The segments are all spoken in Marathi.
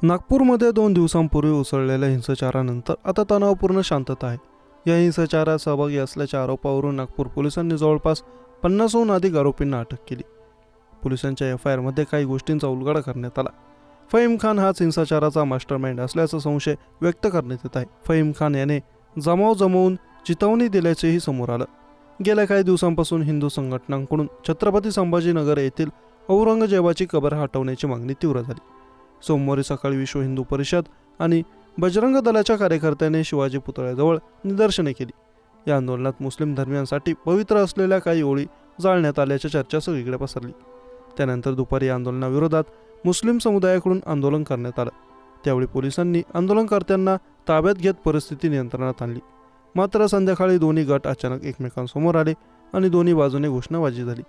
नागपूरमध्ये 2 दिवसांपूर्वी उसळलेल्या हिंसाचारानंतर आता तणावपूर्ण शांतता आहे. या हिंसाचारात सहभागी असल्याच्या आरोपावरून नागपूर पोलिसांनी जवळपास 50हून अधिक आरोपींना अटक केली. पोलिसांच्या एफआयआरमध्ये काही गोष्टींचा उलगडा करण्यात आला. फहीम खान हाच हिंसाचाराचा मास्टरमाइंड असल्याचा संशय व्यक्त करण्यात येत आहे. फहीम खान याने जमाव जमवून चिथावणी दिल्याचेही समोर आलं. गेल्या काही दिवसांपासून हिंदू संघटनांकडून छत्रपती संभाजीनगर येथील औरंगजेबाची कबर हटवण्याची मागणी तीव्र झाली. सोमवारी सकाळी विश्व हिंदू परिषद आणि बजरंग दलाच्या कार्यकर्त्यांनी शिवाजी पुतळ्याजवळ निदर्शने केली. या आंदोलनात मुस्लिम धर्मियांसाठी पवित्र असलेल्या काही ओळी जाळण्यात आल्याची चर्चा सगळीकडे पसरली. त्यानंतर दुपारी या आंदोलनाविरोधात मुस्लिम समुदायाकडून आंदोलन करण्यात आलं. त्यावेळी पोलिसांनी आंदोलनकर्त्यांना ताब्यात घेत परिस्थिती नियंत्रणात आणली. मात्र संध्याकाळी दोन्ही गट अचानक एकमेकांसमोर आले आणि दोन्ही बाजूने घोषणाबाजी झाली.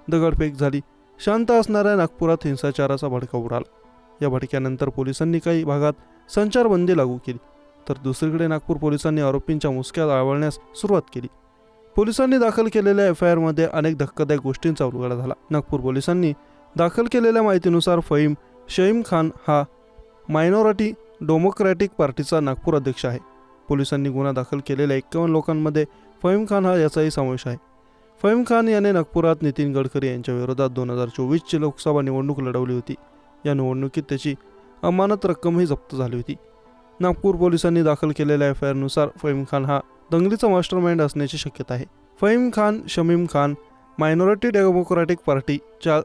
दगडफेक झाली. शांत असणाऱ्या नागपुरात हिंसाचाराचा भडका उडाला. या भडक्यानंतर पोलिसांनी काही भागात संचारबंदी लागू केली, तर दुसरीकडे नागपूर पोलिसांनी आरोपींच्या मुसक्या आवळण्यास सुरुवात केली. पोलिसांनी दाखल केलेल्या एफआयआरमध्ये अनेक धक्कादायक गोष्टींचा उलगडा झाला. नागपूर पोलिसांनी दाखल केलेल्या माहितीनुसार शहीम खान हा मायनॉरिटी डेमोक्रॅटिक पार्टीचा नागपूर अध्यक्ष आहे. पोलिसांनी गुन्हा दाखल केलेल्या 51 लोकांमध्ये फहीम खान हा याचाही समावेश आहे. फहीम खान याने नागपुरात नितीन गडकरी यांच्या विरोधात 2024ची लोकसभा निवडणूक लढवली होती. या निवडणुकीत त्याची अमानत रक्कमही जप्त झाली होती. नागपूर पोलिसांनी दाखल केलेल्या एफआयआरनुसार फहीम खान हा दंगलीचा मास्टरमाइंड असण्याची शक्यता आहे. फहीम खान शमीम खान मायनॉरिटी डेमोक्रॅटिक पार्टीच्या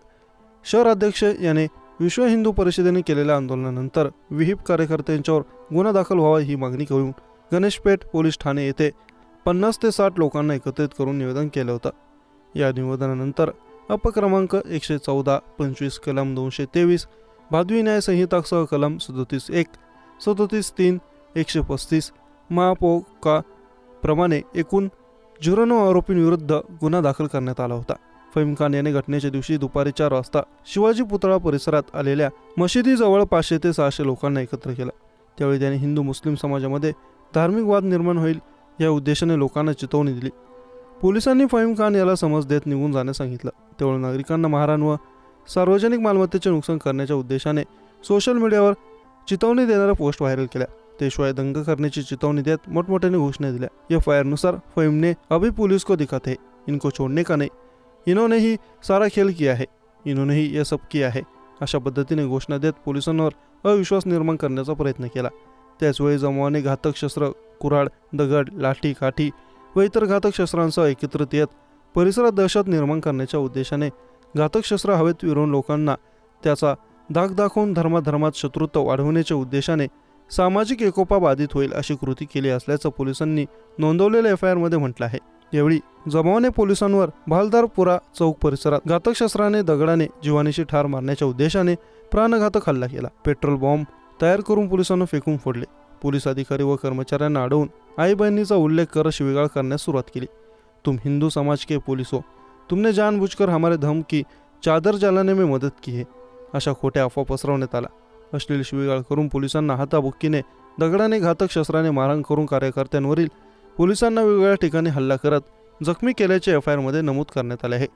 शहर अध्यक्ष याने विश्व हिंदू परिषदेने केलेल्या आंदोलनानंतर विहिप कार्यकर्त्यांच्यावर गुन्हा दाखल व्हावा ही मागणी करून गणेशपेठ पोलीस ठाणे येथे 50 ते 60 लोकांना एकत्रित करून निवेदन केलं होतं. या निवेदनानंतर अपक्रमांक 114, 25 कलम 223, भादवी न्याय संहितासह कलम 37(1), 37(3), 135 महापोका प्रमाणे एकूण 09 आरोपींविरुद्ध गुन्हा दाखल करण्यात आला होता. फहीम खान याने घटनेच्या दिवशी दुपारी 4 वाजता शिवाजी पुतळा परिसरात आलेल्या मशिदीजवळ 500 ते 600 लोकांना एकत्र केलं. त्यावेळी त्याने हिंदू मुस्लिम समाजामध्ये धार्मिक वाद निर्माण होईल या उद्देशाने लोकांना चिथावणी दिली. पोलिसांनी फहीम खान याला समज देत निघून जाण्यास सांगितलं. त्यावेळी नागरिकांना मारहाण व सार्वजनिक मालमत्तेचे नुकसान करण्याच्या उद्देशाने सोशल मीडियावर चिथावणी देणाऱ्या पोस्ट व्हायरल केल्या. त्याशिवाय दंग करण्याची चिथावणी देत मोठमोठ्याने घोषणा दिल्या. एफआयआरनुसार फहीमने अभी पुलिस को दिखाते हैं, इनको छोड़ने का नहीं, इन्होंने ही सारा खेल किया है, इन्होंने ही यह सब किया है अशा पद्धतीने घोषणा देत पोलिसांवर अविश्वास निर्माण करण्याचा प्रयत्न केला. त्याचवेळी जमावाने घातक शस्त्र, कुऱ्हाड, दगड, लाठी, काठी व इतर घातक शस्त्रांसह एकत्रित येत परिसरात दहशत निर्माण करण्याच्या उद्देशाने घातक शस्त्र हवेत विरून लोकांना त्याचा धाक दाखवून धर्मात शत्रुत्व वाढवण्याच्या उद्देशाने सामाजिक एकोपा बाधित होईल अशी कृती केली असल्याचं पोलिसांनी नोंदवलेल्या एफआयआरमध्ये म्हटलं आहे. यावेळी जमावाने पोलिसांवर भालदारपुरा चौक परिसरात घातक शस्त्राने दगडाने जीवानीशी ठार मारण्याच्या उद्देशाने प्राणघातक हल्ला केला. पेट्रोल बॉम्ब तयार करून पोलिसांना फेकून फोडले. पोलीस अधिकारी व कर्मचाऱ्यांना अडवून आई बहिणीचा उल्लेख करत शिवीगाळ करण्यास सुरुवात केली. तुम हिंदू समाज के पुलिस हो, तुमने जानबूझकर हमारे धर्म की चादर जलाने में मदत की है अशा खोट्या अफवा पसरवण्यात आला. अश्लील शिवीगाळ करून पोलिसांना हाताबुक्कीने दगडाने घातक शस्त्राने मारहाण करून कार्यकर्त्यांवरील पोलिसांना वेगवेगळ्या ठिकाणी हल्ला करत जखमी केल्याचे एफआयआरमध्ये नमूद करण्यात आले आहे.